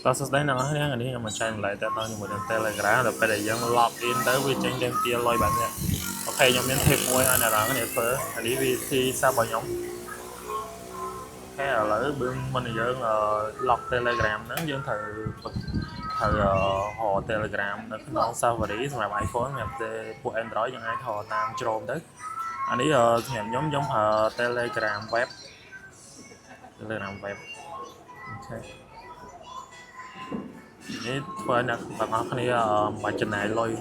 តោះសួស្តីអ្នកនរគ្នាថ្ងៃនេះខ្ញុំមកចែកម្លែកតើតើជាមួយនឹង Telegram ដល់ពេលដែលយើង log in ទៅវាចេញទាំងទាលុយបែបនេះអូខេខ្ញុំមាន tip មួយឲ្យអ្នកនរគ្នាធ្វើនេះវិធីសាស្ត្ររបស់ខ្ញុំអូខេឥឡូវបើមិនយើង log Telegram ហ្នឹងយើងត្រូវរក Telegram នៅក្នុង Safari សម្រាប់ iPhone សម្រាប់ពួក Android យើងអាចរកតាម Chrome ទៅអានេះខ្ញុំប្រើ Telegram web អូខេនេះធ្វើអ្នកទាំងអស់គ្នាមិនចំណាយលុយ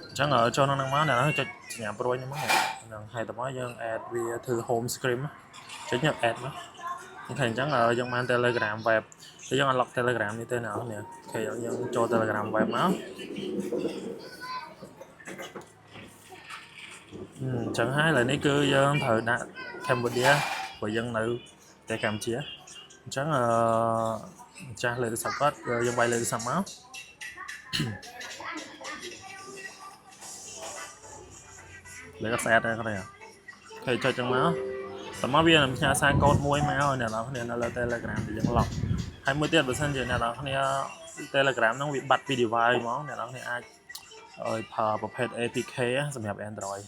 អញ្ចឹងចូលក្នុងហ្នឹងមកអ្នកចុចសញ្ញាព្រួយហ្នឹងមកហ្នឹងហើយតើមកយើង add វាធ្វើ home screen ចុចញ៉ាំ add មកអូខេអញ្ចឹងយើងបាន Telegram web តែយើង unlock Telegram នេះទេអ្នកនរអូខេយើងចូល Telegram web មកអញ្ចឹងហើយឥឡូវនេះគឺយើងត្រូវដាក់ Cambodia ព្រោះយើងនៅតែកម្ពុជាអញ្ចឹងម្ចាស់លេខទូរស័ព្ទគាត់យើងវាយលេខទូរស័ព្ទមកលេខស្អាតដែរគាត់អូខេចុចចឹងមកតើមកវានឹងផ្ញើសារកូដមួយមកឲ្យអ្នកនរគ្នានៅលើ Telegram ដែលយើង lock ហើយមួយទៀតបើសិនជាអ្នកនរគ្នា Telegram ហ្នឹងវាបាត់ពី device ហ្មងអ្នកនរគ្នាអាចឲ្យប្រើប្រភេទ APK សម្រាប់ Android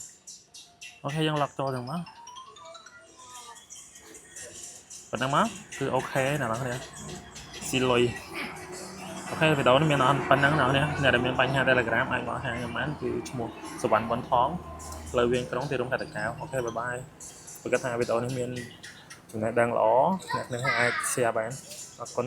អូខេយើង lock ចូលទាំងមកប៉ុណ្ណឹងមកគឺអូខេអ្នកនរគ្នាស៊ីលុយអូខេវីដេអូនេះមានប៉ុណ្ណឹងអ្នកដែលមានបញ្ហា Telegram អាចមកហាងខ្ញុំបានគឺឈ្មោះសុវណ្ណប៊ុនថងផ្លូវវាងក្រុងទីរួមខេត្តតាកែវអូខេបាយបាយបើគិតថាវីដេអូនេះមានចំណេះដឹងល្អអ្នកនឹងអាច share បានអរគុណ